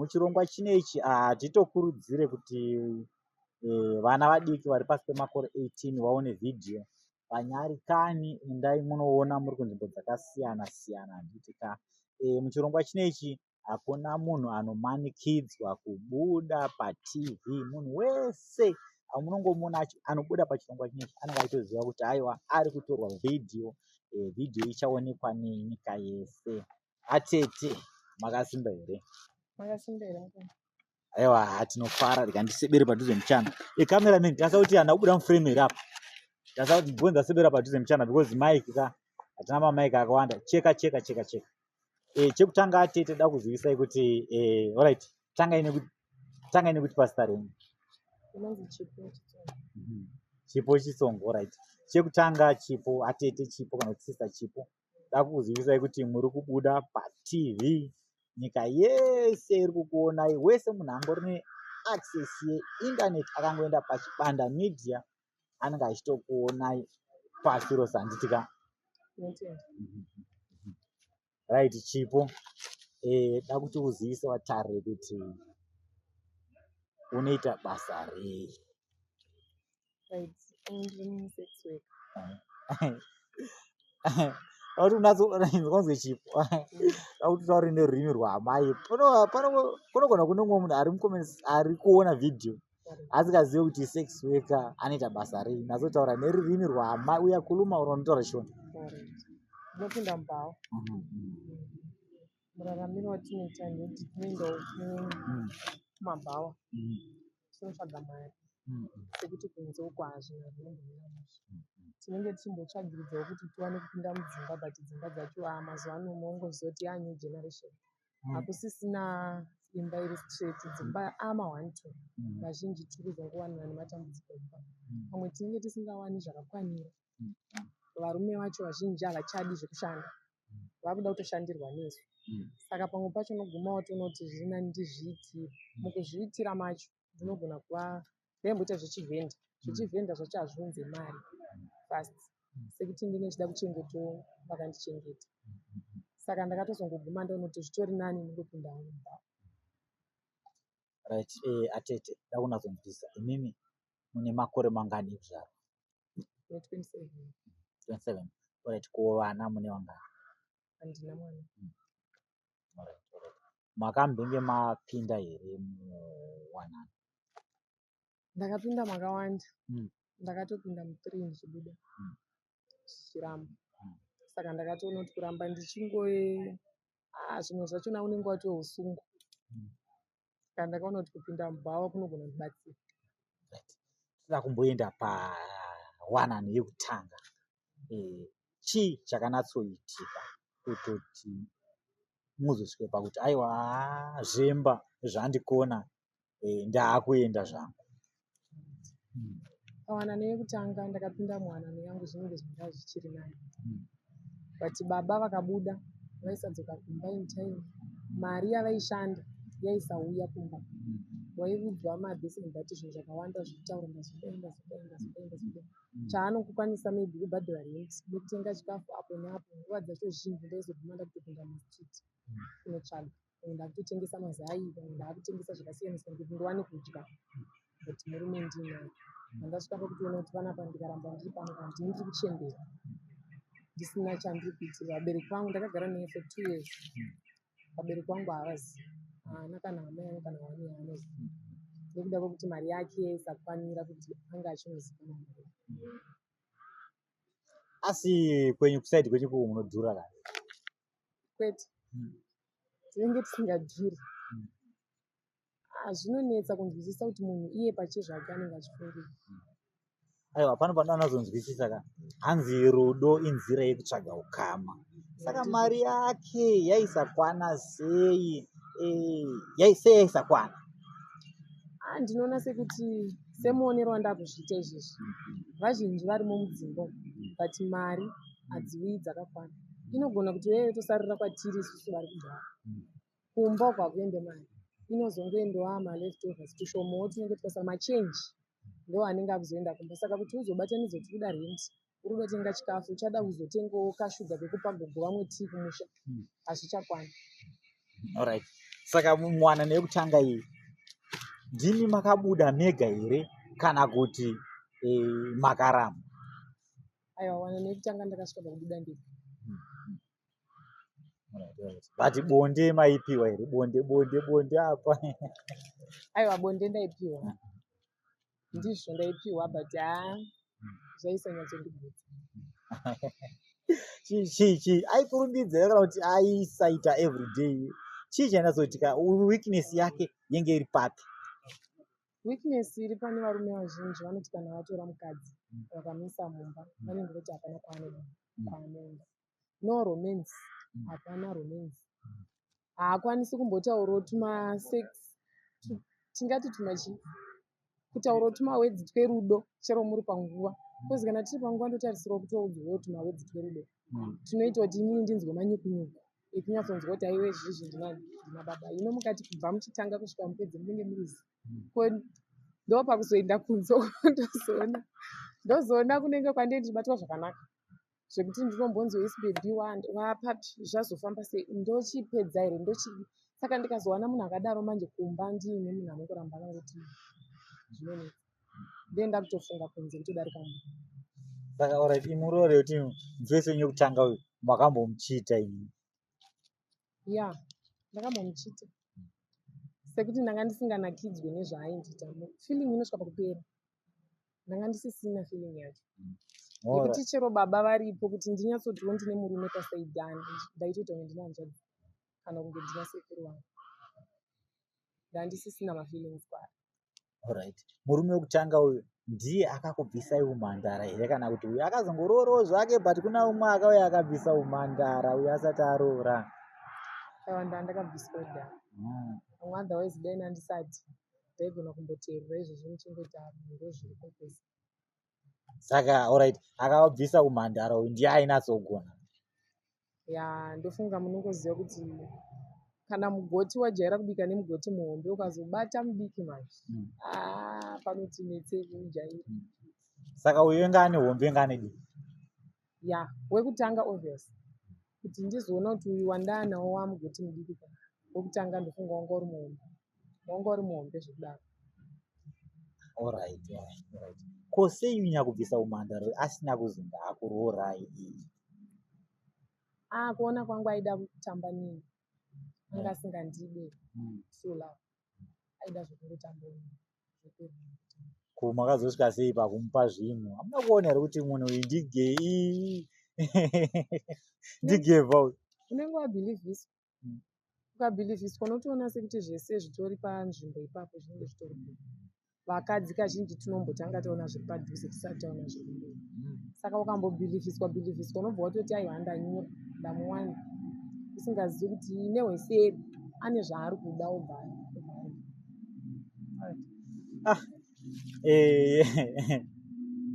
muchirongwa chinechi hatitokurudzire kuti vana vadiki vari pasi pemakore 18 vaone vhidhiyo. Panyari kani endai munoona muri kunzvimbo dzakasiyana siyana handitika. Muchirongwa chinechi hakuna munhu anomanikidzwa kubuda paTV. Munhu wese amunongomuona anobuda pachirongwa chinechi anenge achitoziva kuti aiwa ari kutorwa vhidhiyo. Vhidhiyo ichaonekwa nenyika yese. Atete makasimba here? Makasimba here. Aiwa tinofara rikandisebere padhuze muchana. Cameraman tasa kuti ana kubuda muframe here apa. Tasa kuti gonza sebera padhuze muchana because mic hatina mamic akawanda. Cheka. Chekutanga atete da kuzivisai kuti alright tangai nekuti pastor renyu. Inonzi Chipo Chitsongo. Chipo Chitsongo, alright. Chekutanga Chipo atete Chipo kana kuti sister Chipo. Da kuzivisai kuti muri kubuda paTV. Nyika yese iri kukuonai. Wese munhu angori ne access yeinternet akangoenda pachibanda media anenge achitokuonai pasi rose handitika. Right Chipo. Da kuti uzivise vatare kuti unoita basa rei. Right, I'm sex worker. Auti unazwe Chipo. Auti tauri nerurimi rwamai. Kunogona kune mumwe munhu ari mucomments ari kuona vhidhiyo asikazivi kuti sex worker anoita basa rei. Nazotaura nerurimi rwamai uya kuluma unotaura shona. Ndinopinda mubhawa. Muraramiro watinoita ndekuti tinoendawo kumabhawa tinotsvaga mari sekuti kunze uko hazvina zvinongomira musha. Tinenge tichimbotsvagiridzawo kuti tiwane kupinda mudzimba but dzimba dzacho mazuva ano mongoziva kuti new generation hakusisina imba iri straight. Dzimba ama-1 2 vazhinji tiri kuzongowanira nematambudziko dzimba. Pamwe tinenge tisingawani zvakakwanira. Varume vacho vazhinji havachadi zvekushanda, vakuda kutoshandirwa nesu. Saka pamwe pacho unoguma watoona kuti zvina ndizviitire. Mukuzviitira macho dzinogona kuva ndaimboita zvechivhenda. Zvechivhenda zvacho hazviunze mari fast sekuti ndinenge ndichida kuchengetawo vakandichengeta. Saka ndakatozongoguma ndaona kuti zvitori nani ningopinda mubhawa. Right, atete da kunazonzwisa imimi mune makore mangani ekuzvarwa? 27. 27. Alright, kuvana mune vangani? Handina mwana. Alright. Makambenge mapinda here muwanano? Ndakapinda makawanda. Ndakatopinda mu3 ndichibuda zvichiramba. Saka ndakatoona kuti kuramba ndichingove zvimwe zvachona unenge watoo usungu. Saka ndakaona kuti kupinda mubhawa kunogona kubatsira. Tida kumboenda pawanano yekutanga. Chii chakanatsoitika kutoti muzosvike pakuti aiwa zvemba zvandikona ndaakuenda zvangu? Pawanano yekutanga ndakapinda muwanano yangu zvinenge zvanga zvichiri nani. But baba vakabuda vaisadzoka kumba in time. Mari yavaishanda yaisauya kumba. Waiudzwa mabheseni bhati zvinhu zvakawanda zvekutaura ndazodaenda. Chaanokukwanisa maybe kubhadhara rent nekutenga chikafu apo neapo. Nguva dzacho zhinji ndaizoguma ndakutopinda mustriti kunotsvaga. Ndakutotengesa mazai, ndakutengesa zvakasiyana siyana kuti ndiwane kudya. But murume ndinaye. Ndasvika pakutoona kuti panapa ndikaramba ndiri pano handini ndiri kuchembera. Ndisina chandiri kuitira. Vabereki vangu ndakagara naye for 2 years. Vabereki vangu havazivi. Haana kana amai angu kana wani yaanoziva. Nekuda kwekuti mari yake yaisakwanira kuti anga achinoziva. Asi kwenyu kusaidi kwenyu munodhura kani? Kwete. Tinenge tisingadhuri. Zvinonetsa kunzwisisa kuti munhu iye pache zvake anenge achifungira. Aiwa, pano pandanazonzwisisa ka hanzi rudo inzira yekutsvaga ukama. Saka mari yake yaisakwana sei? Yaisakwana. Ndinoona sekuti semuonero wandakuzviita izvezvi. Vazhinji varimo mudzimba but mari hadziuyi dzakakwana. Inogona kuti wewe tosarira kwatiri isusu vari kugara. Kumba uko hakuende mari. Inozongoendawo ma-leftovers tushomawo tinenge tikasa machenji ndo anenge akuzoenda kumba. Saka kuti uzobatanidza kuti kuda rent, uri kutenga chikafu, uchada kuzotengawo kashuga kekupa gogo vamwe tii kumusha, hazvichakwani. Alright. Saka mwana nekutanga iyi ndimi makabuda mega here kana kuti makarama? Aiwa, wana nekutanga ndakasvika pakubuda ndega. But bonde maipiwa here? Bonde apa? Aiwa, bonde ndaipiwa, ndizvo ndaipiwa, but zvaisanyatsodigutsa. Chii aikurumbidza kana kuti aisaita everyday? Chii chainazoitika? Weakness yake yenge iri papi? Weakness iri pane varume vazhinji vanoti kana vatora mukadzi vakamisa mumba vanenge kuti hapana kwaanoenda. No romance, hapana romance. Haakwanisi kumbotaurawo tumasex, tingati kutaurawo tumawedzi twerudo chero muri panguva. Kozi kana tiri panguva ndotarisirawo kutoudzwawo tumawedzi twerudo tunoita kuti inini ndinzwe manyukunyuku ekunyatsonzwa kuti aiwe izvizvi ndina baba. Ino mukati kubva muchitanga kusvika mupedzi munenge murizi. Ndo pakuzoenda kunze ndozoona kunenge kwandee ndichibatwa zvakanaka zvekuti ndinombonzoisibediwa wapapi zvazofamba sei, ndochipedza here, saka ndikazowana munhu akadaro manje kumba ndiine munhu anongoramba anangoti zvinonetsa, ndoenda kutofunga kunze kutodarika munhu. Saka alright, imurore kuti mvese nyekutanga uyu mwakambomuchita ini? Ya, ndakambomuchita sekuti ndanga ndisinganakidzwe nezvaaindiita. Feeling inosvika pakupera, ndanga ndisisina feeling yacho yekuti chero baba varipo kuti ndinyatsotiwo ndine murume pasaidhi ndaitoita kunge ndina hanzvadzi kana kunge ndina sekuru wangu, ndandisisina mafeelings kwaari. Alright, murume wekutanga uyu ndiye akakubvisai umhandara here kana kuti uyu akazongororawo zvake but kuna umwe akauya akabvisa umhandara uyu asati aroora? Aiwa, ndandakabviswa kudhara. Otherwise dai nandisati ndaigona kumboteerera izvozvo muchengeta ndozviripo kwese. Saka alright, akabvisa umhandara uyu ndiye ainatsogona? Ya, ndofunga munongoziva kuti kana mugoti wajaira kubika nemugoti muhombe ukazobata mudiki manje panoti netsei kuujaira. Saka uyu enga ane hombe enga ane diki? Ya, wekutanga obvious kuti ndizoona kuti uyu wandaanawo wamugoti mudiki kana wekutanga ndofunga wanga uri muhombe zvekudaro. Alright. Ko sei unyakubvisa umhandara asina kuzi ndaakuroorai? Kuona kwangu aida kutamba nini, anga asingandide so love, aida zvekungotamba nini. Ko makazosvika sei pakumupa zvinhu? Hamuna kuona here kuti munhu uyu ndigei? Ndigevha uyu unenge wabhilivhiswa. Ukabhilivhiswa unotoona sekuti zvese zvitori panzvimbo ipapo zvinenge zvitori kure. Vakadzi kazhinji tinombotanga taona zviri padhuze tisati taona zviri mberi. Saka ukambobhilivhiswa unobva watoti aiwa ndanyura ndamuwana, usingazivi kuti nehweseri ane zvaari kuda obva.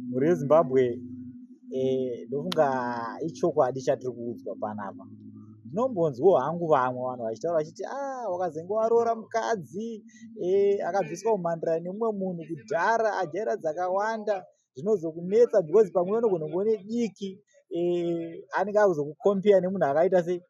Mhuri yeZimbabwe, ndofunga ichokwadi chatiri kuudzwa panapa. Ndinombonzwawo hangu vamwe vanhu vachitaura vachiti wakazenge waroora mukadzi akabviswa umhandara nemumwe munhu kudhara, ajaira dzakawanda, zvinozokunetsa because pamwe unogona kuone diki anenge akuzokukompea nemunhu akaita sei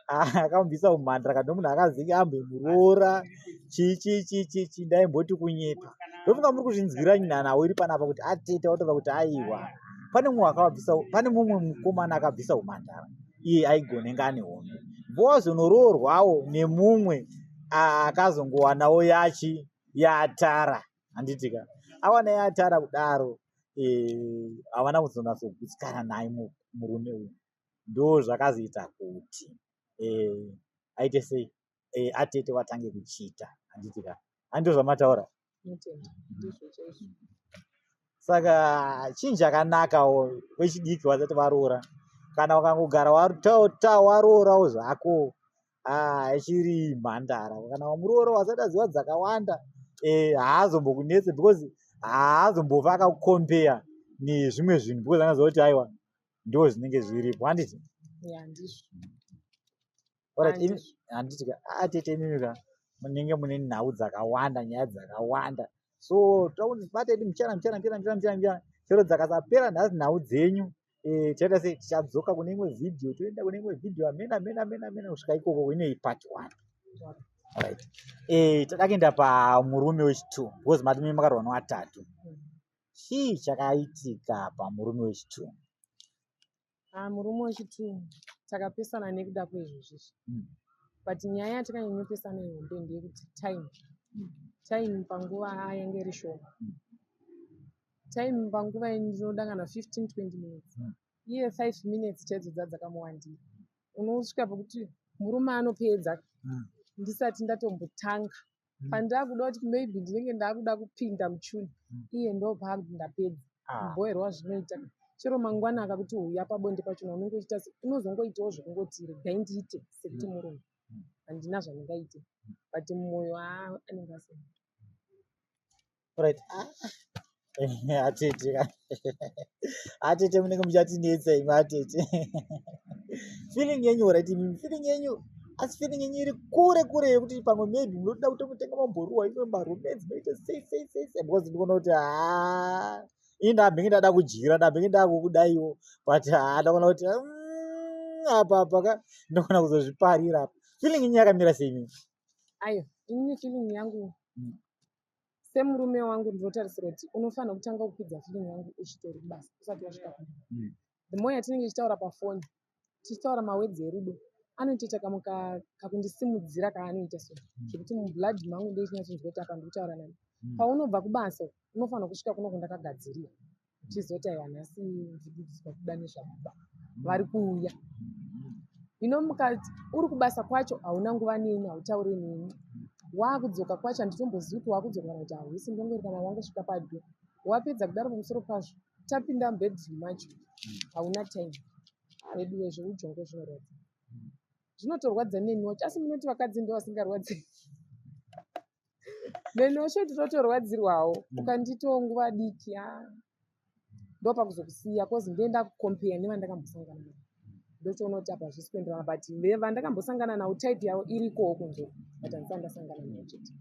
akamubvisa umhandara kana nomunhu akazenge ambomuroora chii ndaimboti kunyepa. Ndofunga muri kuzvinzwira nhanhau iri panapa kuti atete wataura kuti aiwa pane mumwe mukomana akabvisa umhandara, iye aigona enga ane hombe, vozonoroorwawo nemumwe akazongowanawo yatara. Handitika awana yatara kudaro, havana kuzonatsogusikana naye murume uyu. Ndo zvakazoita kuti aite sei atete watange kuchita. Handitika handizvo zvamataura? Saka chinhu chakanakawo wechidiki vasati varoora, kana wakangogara waroorawo zvako ichiri mhandara, kana wamuroora wasati aziva dzakawanda haazombokunetse because haazombofa akakukompeya nezvimwe zvinhu because anaziva kuti aiwa ndo zvinenge zviripo. Handiti? Handiti atete imimika munenge mune nhau dzakawanda, nyaya dzakawanda, so batedi muchana chero dzakasapera nhasi nhau dzenyu chaita sei tichadzoka kune imwe vhidhiyo, toenda kune imwe vhidhiyo amena kusvika ikoko kune part 1. Alright. Tada kuenda pamurume wechi2 because matimimi makarwa nevatatu. Chii chakaitika pamurume wechi2? Murume wechi2 takapesana nekuda kwezvozvizvi. But nyaya yatakanyanyopesana ihombe ndeyekuti time panguva yange iri shoma. Time panguva ndinoda kana 15-20 minutes. Iye 5 minutes chaidzo dzakamuwandira. Unosvika pekuti murume anopedza ndisati ndatombotanga. Pandakuda kuti maybe ndinenge ndakuda kupinda muchuni, iye ndo paakuti ndapedza. Kuboerwa zvinoita. Chero mangwana akakuti uya pabonde pachona unenge uchiita unozongoitawo zvekungoti regai ndiite sekuti murume. Handina zvandingaite. But mumwoyo anenge asina. Alright. Atete munenge muchatinetsa imi atete. Feeling yenyu right, feeling yenyu asi feeling yenyu iri kure yekuti pamwe maybe munoda kutotenga mabhoruwa ino maromance moita sei because ndinoona kuti ini ndabenge ndada kudyira ndabenge ndakukudaiwo but ndaona kuti apa ndinokona kuzozviparira apa. Feeling yenyu yakamira sei mimi? Ayo, ini feeling yangu semurume wangu ndinotarisira kuti unofanira kutanga kukwidza feeling yangu uchitori kubasa usati wasvika kuno. The more yatinenge tichitaura pafoni tichitaura mawedzi erudo anotoita kakundisimudzira kaanoita so zvekuti mublood mangu ndeichinyatsoziva kuti apa ndikutaura nani. Paunobva kubasa unofanira kusvika kuno kundakagadzirira uchizoti aiwa nhasi ndiridzwa kuda nezvakuba vari kuuya. Mukati uri kubasa kwacho hauna nguva neni, hautauri neni. Wakudzoka kwacho handitombozivi kuti wakudzoka kana kuti hausi ndongori kana wangosvika padyo. Wapedza kudaro pamusoro pazvo tapinda mubedroom macho hauna time. Redu wezveujongo zvinorwadza. Zvinotorwadza neni wacho asi munoti vakadzi ndo vasingarwadzi. Neni wacho ndinotorwadzirwawo ukanditawo nguva diki ndo pakuzokusiya kozi ndoenda kukompea nevandakambosangana navo. Ndochoona kuti apa hazvisi kuenderana but vandakambosangana navo type yavo irikowo kunze but handisati ndasangana nayo chete.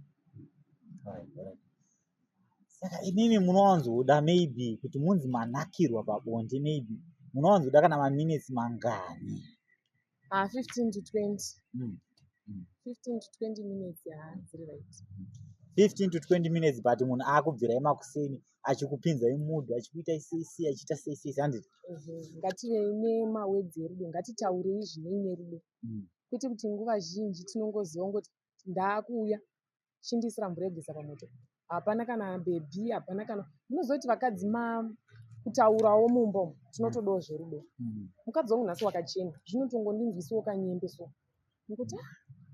Saka inini munowanzoda maybe kuti munzi manakirwa pabonde maybe munowanzoda kana maminutes mangani? 15 to 20. 15 to 20 minutes dziri right. 15 to 20 minutes but munhu akubvirai makuseni achikupinzai mudhu achikuita sei achiita sei handiti? Ngative nemawedzi erudo, ngatitaurei zvineine rudo. Kwete kuti nguva zhinji tinongoziva ngoti ndakuuya chindisira mburegesa pamoto. Hapana kana bebhi, hapana kana munozoti vakadzi kutaurawo mumba tinotodawo zverudo. Mukadzi wangu nhasi wakachena zvinotongondinzwisiwo kanyembe so. Nekuti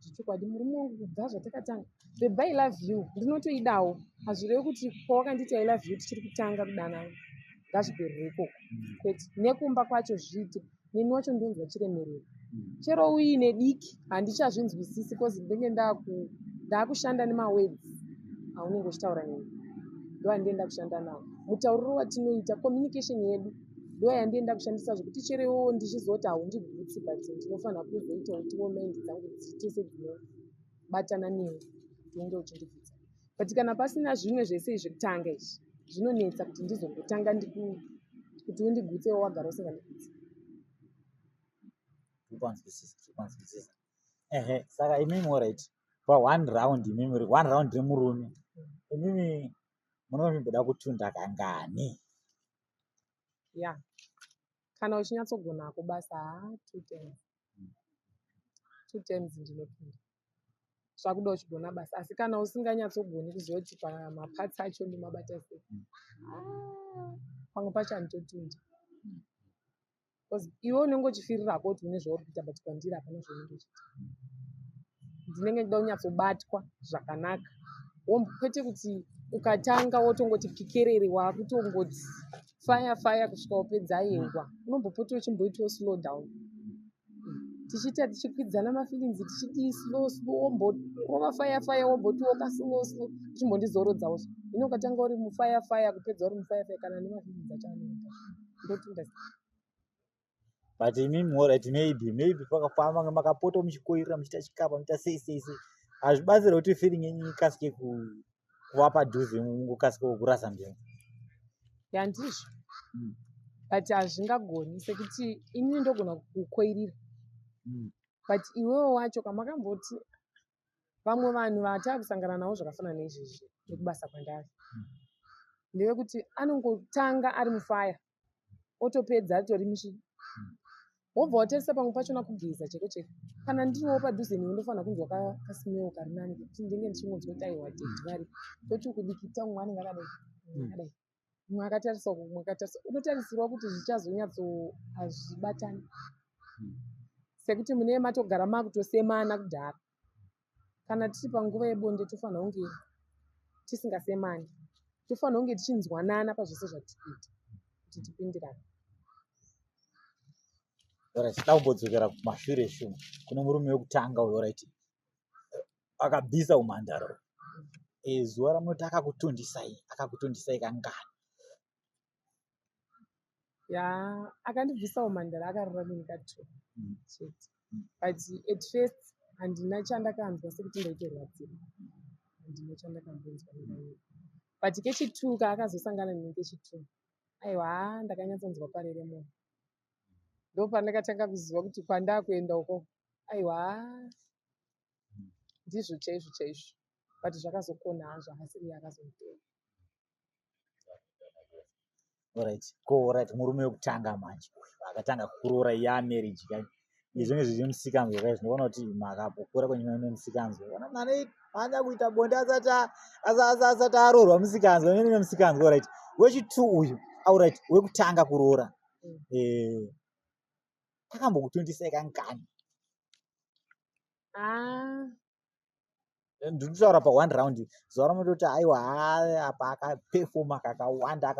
zvichokwadi murume wangu kubva zvatakatanga. Babe, I love you. Ndinotoidawo. Hazvirevi kuti pawakanditi I love you tichiri kutanga kudanana. Ngazviperere ikoko. Kwete nekumba kwacho zviite. Neni wacho ndinonzwa chiremerero. Chero uine diki handichazvinzwisisi kozi ndenge ndakushanda nemawedzi aunenge uchitaura neni. Ndo handienda kushanda nawo. Mutauriro watinoita communication yedu ndo yandienda kushandisa zvokuti cherewo ndichizoti haundigutsi but ndinofanira kuzoita utiwo mind dzangu dzitese dzinobatana newe unenge uchindigutsa. But kana pasina zvimwe zvese zvekutanga izvi zvinonetsa kuti ndizongotanga kuti undigutsewo wagara usingandigutsi. Kupanzwisisa. Saka imimi alright. Pa one round remurume. Imimi munomboda kutunda kangani? Yeah. Kana uchinyatsogonako kubasa 2 times. 2 times ndinopinda. Zvakuda uchigona basa. Asi kana usinganyatsogoni kuziva kuti pamapatsi acho ndimabata sei. Pamwe pacho handitotunda. Because iwe unenge uchifirirapo kuti une zvauri kuita but kwandiri hapana zvaunenge uchiita. Ndinenge ndida kunyatsobatwa zvakanaka. Kwete kuti ukatanga wotongoti pikerere wakutongoti fire kusvika upedza yewa. Unombopota uchimboitawo slow down. Tichita tichikwidzana mafeelings tichiti slow womborova fire wombotiwoka slow uchimbondizorodzawo. Hino ukatanga uri mufire kupedza uri mufire kana nemafeelings acho anoita. Ndotunda. But imimi alright maybe pakafamba makapota muchikoirira muchiita chikapa muchiita sei. Hazvibatsira kuti feeling yenyu ikasike kuva padhuze mungokasika kurasa mbeu. Handizvo. But hazvingagoni sekuti ini ndogona kukwairira. But iwewo wacho kamakamboti vamwe vanhu vatakusangana navo zvakafanana neizvizvi nekubasa kwandari ndevekuti anongotanga ari mufaya otopedza atori wobva watarisa pamwe pachona kugeza cheko cheko. Kana ndiriwo padhuze newe ndofanira kunzi wakasimuka kari nani kuti ndinge ndichingonzwa kuti aiwa dedi vari toti kudikita mumwe anenge akadai mumwe akatarisa uko mumwe akatarisa unotarisirwa kuti zvichazonyatso hazvibatani sekuti mune matogara makutosemana kudhara. Kana tiri panguva yebonde tofanira kunge tisingasemani, tofanira kunge tichinzwanana pazvese zvatikuita kuti tipindirane. Chida kumbodzokera kumashure shume kune murume wekutanga uyo akabvisa umhandara zuva ramunoti akakutondisai kangani? Akandibvisa umhandara akararama katatu chete but at first handina chandakanzwa sekuti ndaitorwadzira, handina chandakanzwa but kechituka akazosangana nekechituka aiwa ndakanyatsonzwa parere munhu ndo pandakatanga kuziva kuti kwandakuenda uko aiwa ndizvo chaizvo chaizvo but zvakazokona hazvo akasiri akazomutora. Alright, murume wekutanga manje akatanga kuroora marriage kai izvonge zvichimusikanzwa kai zvinoona kuti makapokura kwenyuma nemusikanzwa anya kuita bonde asati aroorwa musikanzwa nemusikanzwa. Alright, wechitu uyu alright wekutanga kuroora akambokutondisai kangani? Ndinotaura pa1 round zuva ramunoti aiwa apa akapefoma kakawanda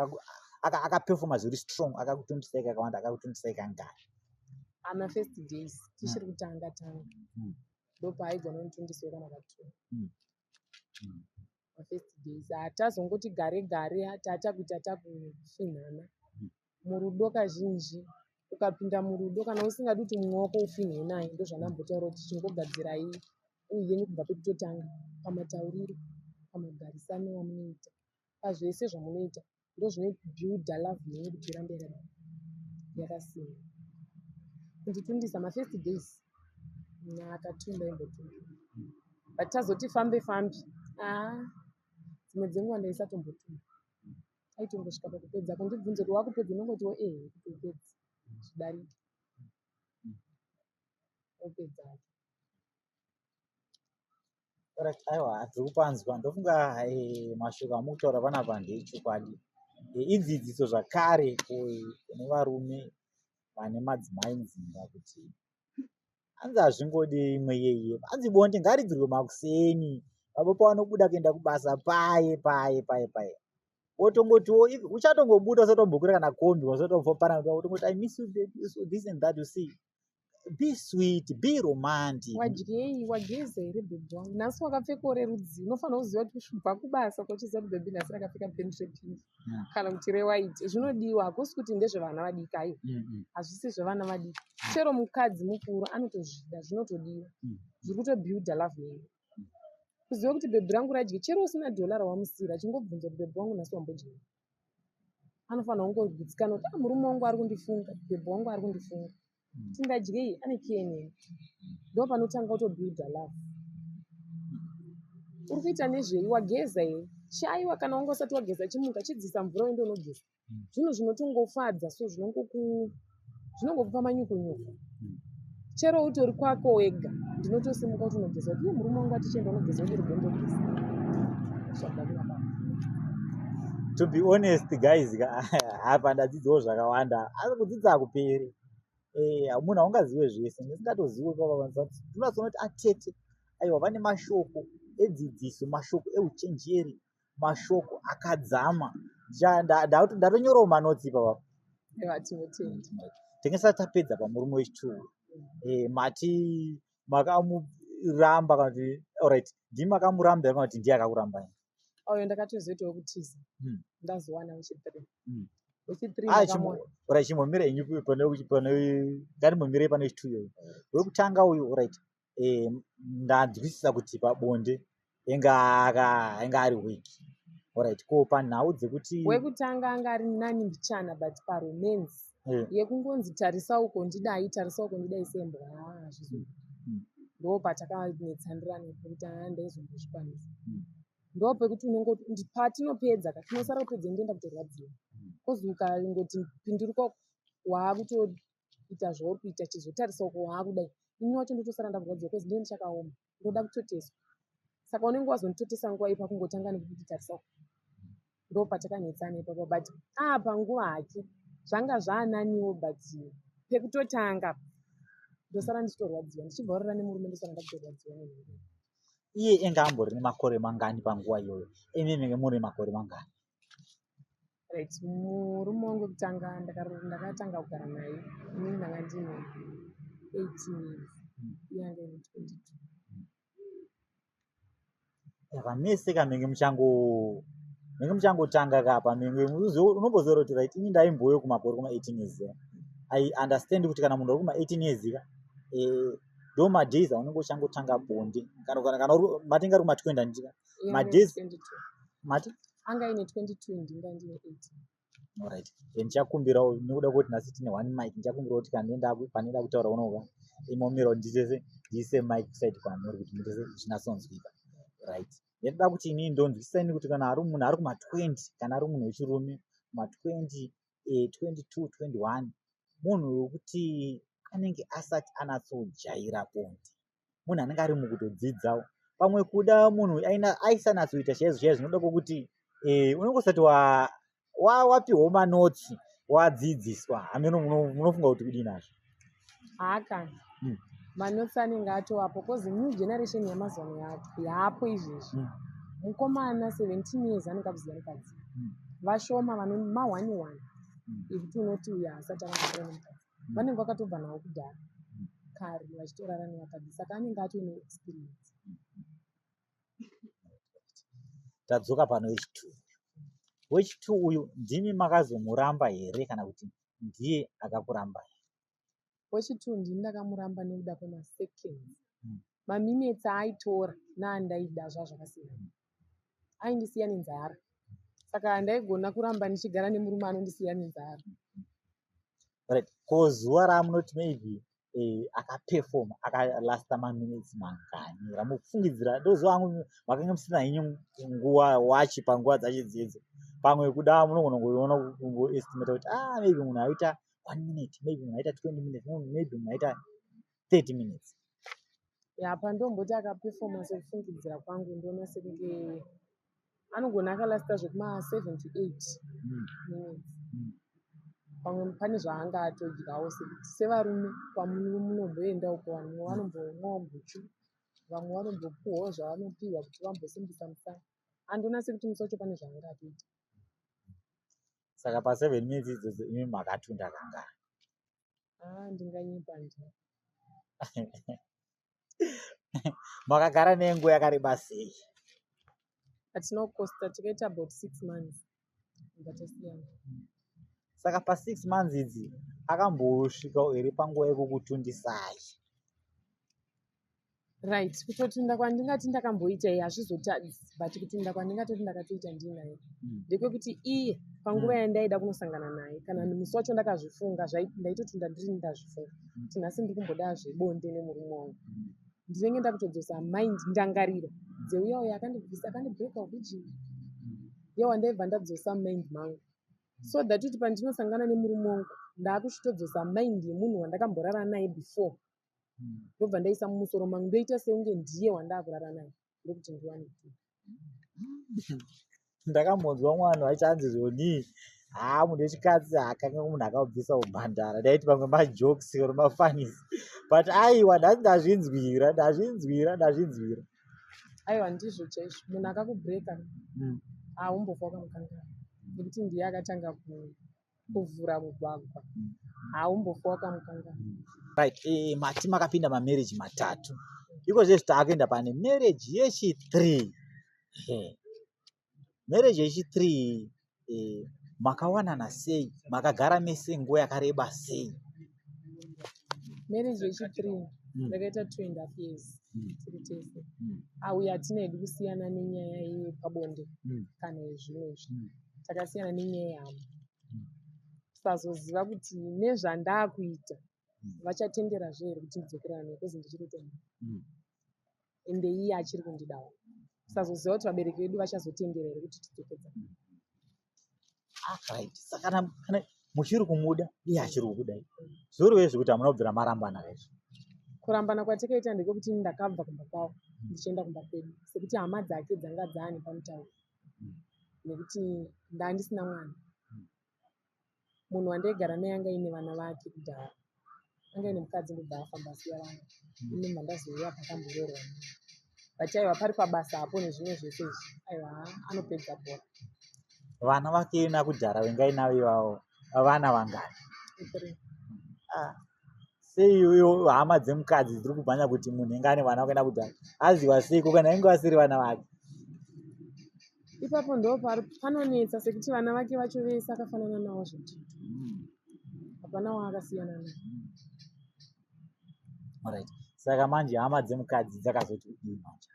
akapefoma zviri strong akakutondisai kakawanda akakutondisai kangani? First days tichiri kutanga ndo paaigona kutondisai kana ka2 first days hatazongoti gare gare tatakuita takufinhana murudo. Kazhinji ukapinda murudo kana usingadi kuti mumwe wako ufinhe naye ndo zvanambotaura kuti chingogadzirai uye kubva pekutotanga pamatauriro pamagarisano amunoita pazvese zvamunoita ndo zvinobuilda love yenyu kuti irambe yakasimba. Kunditundisa mafirst days akatunda imbotunda but tazoti fambe dzimwe dzenguva ndaisatombotunda aitongosvika pakupedza kundibvunza kuti wakupedza unongotiwo kuti upedza zvidarika opedza. Aiwa hatiri kupanzwa ndofunga mashoko amukutaura panapa ndeechokwadi. Idzidziso zvakare kune varume vane madzimai mudzimba kuti hanzi hazvingodi imwe yeye hanzi bonde ngaridzirwe makuseni baba pawanobuda kuenda kubasa paye wotongotiwo uchatongobuda usatombokwira kana kombi wasatombopana wotongoti I miss you baby so this and that. You see, be sweet, be romantic. Wadyei wageza here bhebhi wangu nhasi wakapfeka rerudzi unofanira kuziva kuti kubva kubasa kwachiziva kuti bhebhi nhasi rakapfeka peni repingi kana kuti rewaiti zvinodiwa. Hakusi kuti ndezvevana vadiki aiwa hazvisi zvevana vadiki chero mukadzi mukuru anotozvida zvinotodiwa zviri kutobuilda love yenyu kuziva kuti bhebhi rangu radye chero usina $1 rawamusira chingobvunza kuti bhebhi wangu nhasi wambodyei anofanira kungogutsikana kuti murume wangu ari kundifunga bhebhi wangu ari kundifunga tingadyei ane kieneni ndo panotanga kutobuilda love. Uri kuita nezvei wageza here chaiwa kana wanga usati wageza chimuka chidzisa mvura wende unogeza zvinhu zvinotongofadza so zvinongokupa manyukunyuku chero utori kwako wega ndinotosimuka kuti unogeza kuti murume wangu atichienda unogeza kuti rigondogeza. To be honest guys apa ndadzidzawo zvakawanda asi kudzidza hakuperi. Munhu haungazive zvese ndisingatozive ndinozoona kuti atete aiwa vane mashoko edzidziso mashoko euchenjeri mashoko akadzama ndatonyorawo manotsi ipapa tingesati tapedza pamurume wechituru mati makamuramba kana kuti alright ndimi makamurambira kana kuti ndiye akakurambai? Auyo ndakatozoitawo kutiza ndazowana wechitiri chimbomira inyu ngatimbomire pane chituyo wekutanga uyu alright ndanzwisisa kuti pabonde enga ari wiki alright ko panhau dzekuti wekutanga anga ari nani mbichana but paromance yekungonzi tarisa uko ndidai sembwa hazvizo ndo patakanetsandirana pekuti handaizongozvikwanisa. Ndo pekuti unongoti patinopedza tinosara kupedza ndoenda kutorwadziwa. Kozi ukangoti pinduruka waakutoita zvauri kuita chizotarisao waakudai, ini wacho ndotosara ndakurwadziwa kozi ndini chakaoma ndoda kutoteswa. Saka unenge wazonditotesa nguva ipapo kungotanga nekuti tarisao. Ndo patakanetsana ipapo but panguva hake zvanga zvaananiwo but pekutotanga ndosara ndichitorwadziwa ndichibvaurira nemurume ndosara ndakutorwadziwa. Iye enga ambori nemakore mangani panguva iyoyo? Menge muri makore mangani? Right, murume wangu kutanga ndakatanga kugara naye inini ndanga ndine 18 years, iye anga ine 22. Saka neseka menge muchangotanga kapa menge unomboziva kuti right ini ndaimboyo kumakore kuma 18 years. I understand kuti kana munhu ari kuma 18 years ndo madays aunenge uchangotanga bonde kana matinga ari kuma 20 andika madays mati anga ine 22 ndinga ndine 18. Alright, ndichakumbirawo nekuda kuti nhasi tine one mic, ndichakumbirawo kuti kana nenda panenda kutaura unoga imomirawo ndiise mic side kwamuri kuti mutese zvinasonzwika. Right, ndinoda kuti inini ndonzwisisani kuti kana ari munhu ari kuma 20 kana ari munhu wechirume kuma 20 22 21 munhu wekuti anenge asati anatsojaira bonde, munhu anenge ari mukutodzidzawo pamwe kuda munhu aisanatsoita chaizvo zvinoda kwokuti unongosati wapiwa manotsi wadzidziswa hameno munofunga kuti kudii nazvo? Haka manotsi anenge atovapo kozi new generation yamazuva yaapo izvezvi. Mukomana 17 years anenge akuziva mukadzi, vashoma vane ma1 ekuti unoti uyu haasati akazara nemukadzi, vanenge vakatobva nawo kudhara kare vachitorara nevakadzi, saka anenge atone experience. Tadzoka pano wechi2 uyu ndimi makazomuramba here kana kuti ndiye akakuramba? Wechi2 ndini ndakamuramba nekuda kwemaseconds, maminutes aitora naandaida zvazvakasiyana. Aindisiya nenzara, saka handaigona kuramba ndichigara nemurume anondisiya nenzara. Right, ko zuva raamunoti maybe akapefoma akalasta maminutes mangani ramufungidzira? Ndozuva angu makanga musina henyu nguva wachi panguva dzacho idzedzo, pamwe kuda munogona kuona kungoestimata kuti maybe munhu aita 1 minute, maybe munhu aita 20 minutes, maybe munhu aita 30 minutes. Pandomboti akapefoma sekufungidzira kwangu ndoona sekunge anogona akalasta zvekuma 7 to 8 minutes. Pamwe pane zvaanga atodyawo sekuti sevarume kwamunomboenda uko vanhu vanombomwawo mbuchu, vamwe vanombopuwawo zvavanopiwa kuti vambosimbisa musana. Andoona sekuti musi wacho pane zvaanga atoita. Saka pa7 minutes idzodzo imi makatunda kangani? Ndinganyepa ndini. Makagara nenguva yakareba sei? Hatina kukosta tikaita about 6 months ngatasiyana. Saka pa6 months idzi akambosvikawo here panguva yekukutundisai? Right, kutotunda kwandingati ndakamboita iye hazvizotadzi, but kutunda kwandingatoti ndakatoita ndinaye ndekwekuti iye panguva yandaida kunosangana naye kana musi wacho ndakazvifunga ndaitotunda ndiri ndazvifunga kuti nhasi ndiri kumboda zvebonde nemurume wangu, ndinenge ndakutodzosa mind ndangariro dzeuya uyo akandibvisa akandibreaka virgin yewandaibva ndadzosa mind mangu, so that kuti pandinosangana nemurume wangu ndaakuchitodzosa mind yemunhu wandakamborara naye before, ndobva ndaisa mumusoro mangu ndoita seunge ndiye wandaakurara naye ndokuti ndiwane kutu. Ndakambonzwa mwana achanzi zvoni munhu wechikadzi hakange munhu akabvisa umhandara, ndaiti pamwe majokes or mafanisi, but aiwa ndazvinzwira. Aiwa ndizvo chaizvo, munhu akakubreaka haumbofa wakamukangara nekuti ndiye akatanga kuvhura mugwagwa, haumbofa wakamukangara. Right, mati makapinda mamarriage matatu, iko zvezvo taakuenda pane marriage yechi3. Marriage yechi3 makawanana sei? Makagara mese nguva yakareba sei? Marriage yechi3 ndakaita 2.5 years tiri tese. Uye hatina hedu kusiyana nenyaya yepabonde kana yezvinozvi, takasiyana nenyaya yehama. Sazoziva kuti nezvandaakuita vachatenderazve here kuti ndidzokerana nekozi ndichiri kutomba. ende iye achiri kundidawo. Tisazoziva kuti vabereki vedu vachazotendera here kuti tidzokedzane. Right. Saka kana muchiri kumuda iye achiri kukudai, zvorove zvekuti hamuna kubvira marambana izvo. Kurambana kwatakaita ndekekuti ndakabva kumba kwavo ndichienda kumba kwedu, sekuti hama dzake dzanga dzaane pamutauro, nekuti ndandisina mwana. Munhu wandaigara naye anga ine vana vake kudhara, anga ine mukadzi ndobva afamba asiya vana. Ine mhandazouya pakambororwa. Vachaiva pari pabasa apo nezvimwe zvese izvi, aiwa anopedza bhora. Vana vake nakudhara wengainavo ivavo vana vangani? Sei iyoyo hama dzemukadzi dziri kubvanya kuti munhu engane vana vakaenda kudhara aziva seiko kana ainge vasiri vana vake? Ipapo ndo panonetsa sekuti vana vake vacho vese akafanana nawo zviti, hapana waakasiyana naye. Alright. Saka manje hama dzemukadzi dzakazoti kudii manje?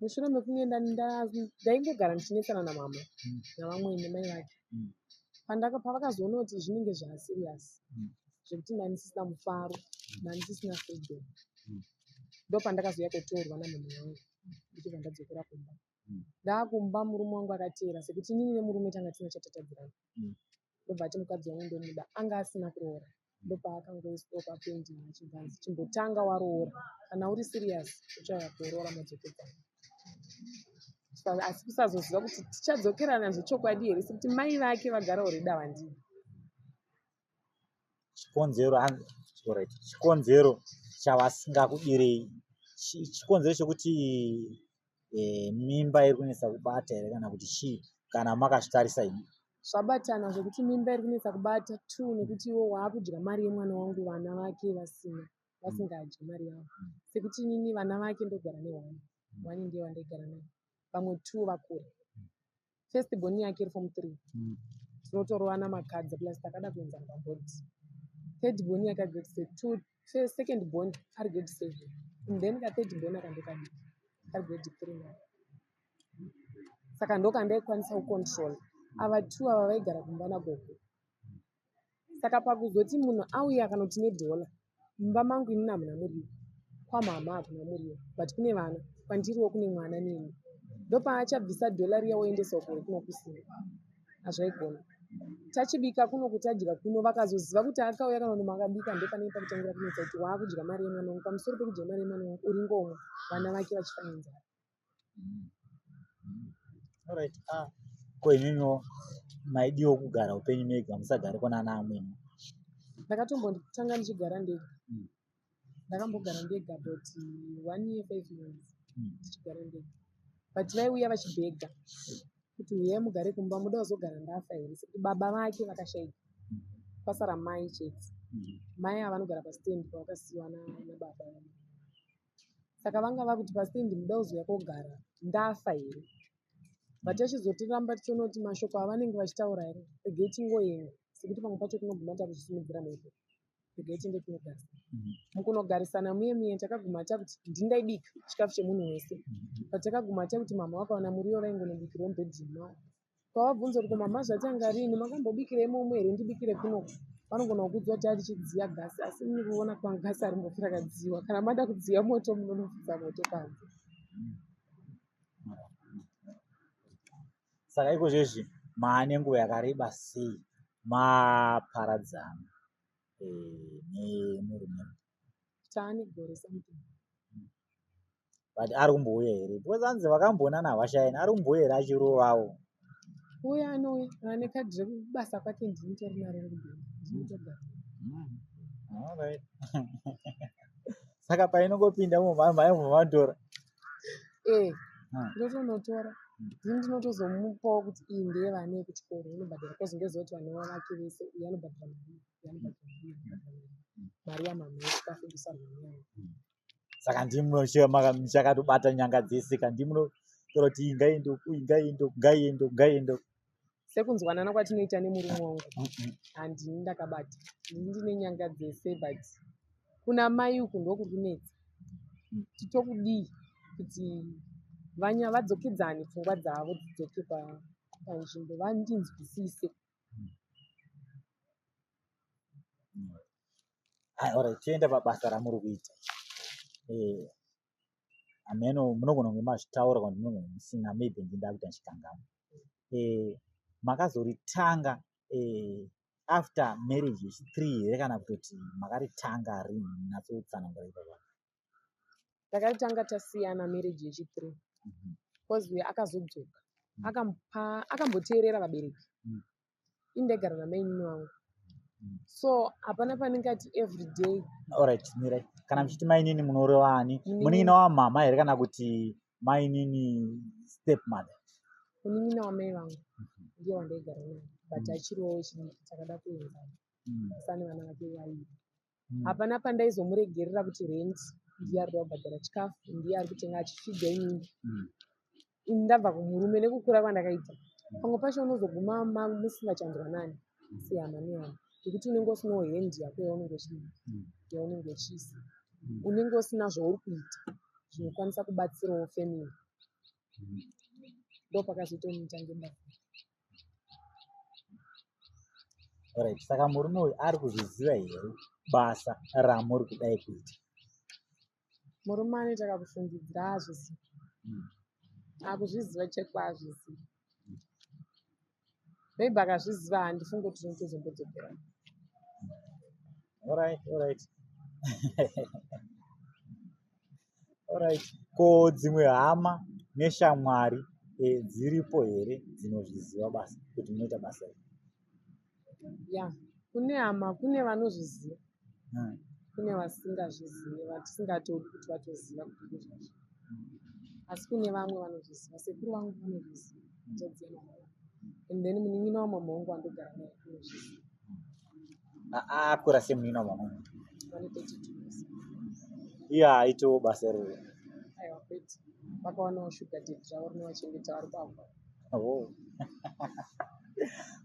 Mushure mekunge ndaingogara ndichinetsana namama navamwe nemai vake, pavakazoona kuti zvinenge zvasiriyasi, zvekuti ndandisisina mufaro, ndandisisina freedom, ndo pandakazoya kutorwa namama vangu ndichibva ndadzokera kumba. Ndaakumba murume wangu akateera, sekuti inini nemurume tanga tina chatatadzirana. Ndobva ati mukadzi wangu ndomuda, anga asina kuroora. Ndopakangoiswa papendi achibva anzi chimbotanga waroora, kana uri siriyasi uchauya kuroora madzokedzana. Asi kusazoziva kuti tichadzokerana zvechokwadi here, sekuti mai vake vagara urida vandii. Chikonzero chavasingakudirei, chikonzero chekuti mimba iri kunetsa kubata here kana kuti chii, kana makazvitarisa ini? Zvabatana zvekuti mimba iri kunetsa kubata, 2 nekuti iwo waakudya mari yemwana wangu vana vake vasingadyi mari yavo. Sekuti inini vana vake ndogara nehwani, hwani ndiye wandaigara naye. Vamwe 2 vakura. First born yake iri form 3. Tinotorovana makadza plus takada kuenzana pabhodhi. Third born yake ari grade 2, second born ari grade 7. And then third born akandokadiki ari grade 3. Saka ndokandaikwanisa kucontrol ava 2 ava vaigara kumba nagogo. Saka pakuzoti munhu auya akanoti nedhola, mumba mangu inini hamuna muriwo, kwamama hakuna muriwo, but kune vana, kwandiriwo kune mwana neni. Ndopaachabvisa dhola riya oendesawo kure kuno kusina. Hazvaigona. Tachibika kuno kutadya kuno, vakazoziva kuti akauya kana munhu makabika, ndopanenge pakutangira kunetsa kuti waakudya mari yemwana wangu. Pamusoro pekudya mari yemwana wangu uri ngomwe, vana vake vachifa nenzara. Alright. Ko imimiwo maidiwo kugara upenyu mega, musagare kona naamweni? Ndakatombotanga ndichigara ndega. Ndakambogara ndega but 1 year 5 months ndichigara ndega. But vaiuya vachibhega kuti uyai mugare kumba, muda kuzogara ndafa here, sekuti baba vake vakashaika, kwasara mai chete. Mai avanogara pasitendi pavakasiyiwa nababa. Saka vanga vakuti pasitendi muda kuzouya kogara ndafa here. But achizotiramba tichionoti mashoko avanenge vachitaura here, regai tingoenda, sekuti pamwe pacho tinoguma takuchisimudzira mhepo, regai tiende tinogara. Mukunogarisana muye takaguma takuti ndindaibika chikafu chemunhu wese. Patakaguma takuti mama vakaona muriwo vaingonobikirwa mubhedhimu mavo. Kwavabvunza kuti mama zvatanga rini, makambobikira imomo here ndibikire kuno? Vanogona kukuudza kuti atichidziya gasi, asi muri kuona kwangu gasi harimbofi rakadziyiwa. Kana mada kudziya moto munonofudza moto panze. Saka ikozvezvi maane nguva yakareba sei maparadzana nemurume? Taane gore something. But ari kumbouya here? Because anzi vakamboona nahwasha ine, ari kumbouya here achirovawo? Uya anouya, kana nekadhi rekubasa kwake ndinotori naro rekubengi, ndinotogara. Alright. Saka painongopinda maimbomatora? Ndotonotora. Ndini ndinotozomupawo kuti iyi ndeye vana yekuchikoro unobhadhara, kozi ndozoti vana vake vese uyu anobhadhara mari, uyu anobhadhara mari yamama yekukafundisa mwana wangu. Saka ndimuchakatobata nyanga dzese, kandi ndimunotora kuti iyi ngaiende uku, iyi ngaiende uku, ngaiende uku, ngaiende uku. Sekunzwanana kwatinoita nemurume wangu, handini ndakabata. Ndini ndine nyanga dzese, but kuna mai uku ndokuri kunetsa. Titokudii kuti vadzokedzane pfungwa dzavo dzidzoke panzvimbo, vandinzwisise. Alright, tiende pabasa ramuri kuita. ameno munogona kunge mazvitaura kana kuti munogona musina, maybe ndinda kuita ndichikangama. Makazoritanga after marriage yechi3 here kana kutoti makaritanga rini? Natsotsanangura ipapo. Takaritanga tasiyana marriage yechi3 because we akazodzoka akamboteerera vabereki indegara namainini wangu, so hapana panenge ati everyday. Alright, mirai. Kana mchiti mainini munoreva ani? Munin'ina wamama here kana kuti mainini stepmother? Munin'ina wamai vangu ndiye wandaigara naye, but achiriwo wechidiki, takada kuenzana asane vana vake vairi. Hapana pandaizomuregerera kuti rent ndiye ari kubhadhara chikafu, ndiye ari kutenga achifidha inini. Ndabva kumurume nekukura kwandakaita, pamwe pacho unozoguma musingachanzwanani sehama nehama, ngekuti unenge usinawo hendi yako yaunenge uchiisa, unenge usina zvauri kuita zvinokwanisa kubatsirawo family. Ndo pakazoita mutange baba. Alright, saka murume uyu ari kuzviziva here basa ramuri kudai kuita? Murume anoita kakufungidzira haazviziva, akuzviziva chekwa haazviziva. Maybe akazviziva handifungi kuti zvinotozombodzokera. Alright. Alright. Ko dzimwe hama neshamwari dziripo here dzinozviziva basa kuti munoita basa iri? Ya, kune hama, kune vanozviziva, kune vasingazvizivi, vatisingatoodi kuti vatoziva kuti ndizvazvo. Asi kune vamwe vanozviziva, sekuru vangu vanozviziva, ndodziya mama. And then munin'ina wamama wangu wandogara naye anozviziva. Akura semunin'ina wamama? Vane 32 years. Iye haaitiwo basa iroro? Aiwa kwete, vakawanawo sugar daddy zvavo rinovachengeta vari pavo.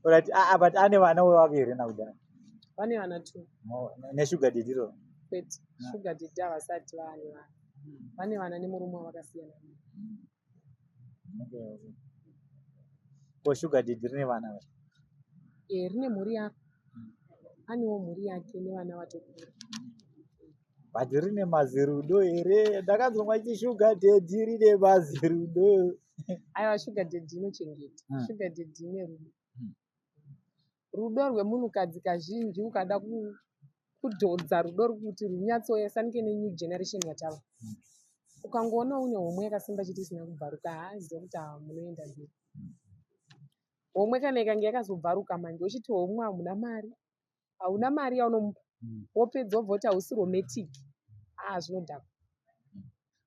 Alright, but ane vana wevake here nakudhara? Vane vana 2. Neshuga daddy iroro? Kwete, sugar daddy havasati vaane vana. Vane vana nemurume wavakasiyana naye. Ko sugar daddy rine vana here? Rine mhuri yako, anewo mhuri yake nevana vatokura. But rine mazirudo here? Ndakanzwa machiti sugar daddy rine mazirudo. Aiwa, sugar daddy inochengeta. Sugar daddy ine rudo. Rudo rwemunhukadzi kazhinji ukada kudhodza rudo rwekuti runyatsoesanike nenew generation yatava. Ukangoona une homwe yakasimba chiti isina kubvaruka, haaziva kuti munoenda mberi. Homwe kana ikange yakazobvaruka manje uchiti homwe hamuna mari, hauna mari yaunomupa, wopedza wobva kuti hausi romantic, zvinodhaka.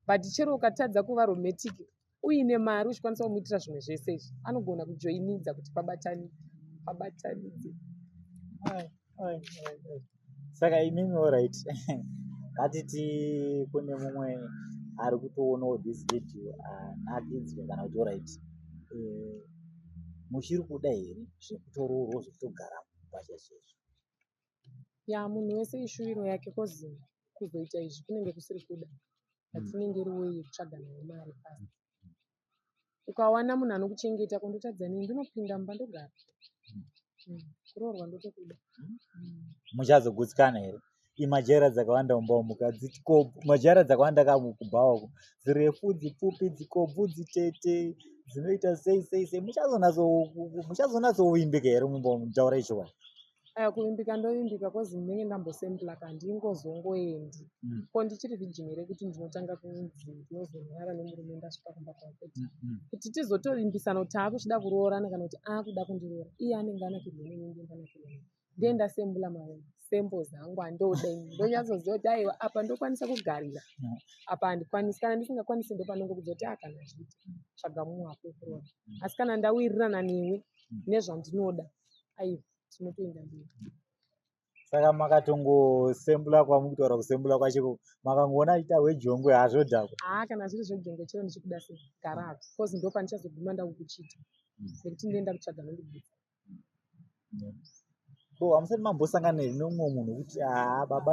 But chero ukatadza kuva romantic uine mari uchikwanisa kumuitira zvimwe zvese izvi, anogona kujoinidza kuti pabatanidze. Saka imimi alright. Ngatiti kune mumwe ari kutoonawo this video nakinzwe kana kuti alright, muchiri kuda here zvekutoroorwa zvekutogara pachezvezvo? Ya, munhu wese ishuviro yake kozi kuzoita izvi kunenge kusiri kuda, atinenge riwei kutsvaga nayo mari pasi. Ukawana munhu anokuchengeta kundotadza nei, ndinopinda mumba ndogara. Kuroorwa ndotokuda. Muchazogutsikana here? Imajera dzakawanda mumba majera dzakawanda kamukubha uku, dzirefu, dzipfupi, dzikobvu, dzitete, dzinoita sei, muchazonatsovimbika here mumba mutaura ichiwa? Kuvimbika ndovimbika kozi ndinenge ndambosembula kandingozongoendi. Ko ndichiri vhijini here kuti ndinotanga kunzi ndinozorwara nemurume ndasvika kumba kwakoti. Kuti tizotovimbisana kuti aakuchida kuroorana kana kuti aakuda kundiroora. Iye anenge anakirwa neni, ndanakirwa neni. Ndiye ndasembula masembo zangu andoda ini. Ndonyatsoziva kuti aiwa apa ndokwanisa kugarira. Apa handikwanisi. Kana ndisingakwanisi ndopanongokudza kuti kana zviita. Tsvaga munhu wako kuroora. Asi kana ndawirirana newe nezvandinoda, aiwa tinotoenda mberi. Saka makatongosembula kwamukutaura kusembula kwachiko makangoona achiita hwejongwe hazvodhakwa? Kana zviri zvejongwe chero ndichikuda sei gara hapo. Kozi ndo pandichazoguma ndakukuchita. Nekuti ndienda kutsvaga nondibvisa. Hamusati mambosangana nemumwe munhu wekuti baba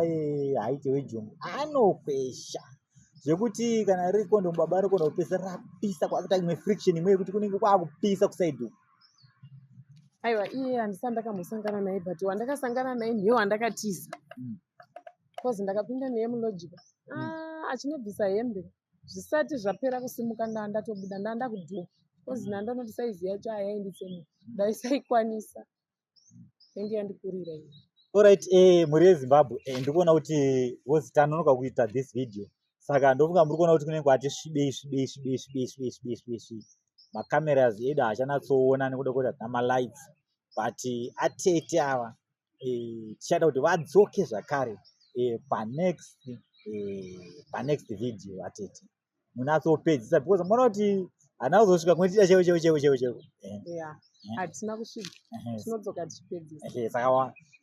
haaite hwejongwe anokwesha zvekuti kana riri kondomu baba rikona kupesa rapisa kwakuita imwe friction imwe yekuti kunenge kwakupisa kusaidhi uku? Aiwa, iye handisati ndakambosangana naye, but wandakasangana naye ndiye wandakatiza. Kozi ndakapinda naye mulojika, achinobvisa hembe zvisati zvapera kusimuka ndatobuda ndanda kudhuka kozi ndanoti saizi yacho hayainditsemo ndaisaikwanisa yange yandikurira iyi. Alright, muri yeZimbabwe ndikuona kuti vozitanonoka kuita this video saka ndofunga muri kuona kuti kunenge kwati svibei macameras edu haachanatsoona nekuda kuti hatina malights but atete ava tichada kuti vadzoke zvakare panext video atete munatsopedzisa because muona kuti hana kuzosvika kunotida cheo hatina kusvika tinodzoka tichipedzisa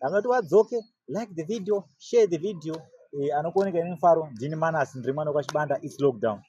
saka kuti vadzoke, like the video, share the video. Anokuoneka nemufaro ndini Manasi ndiri mwana kwaChibanda. It's lockdown.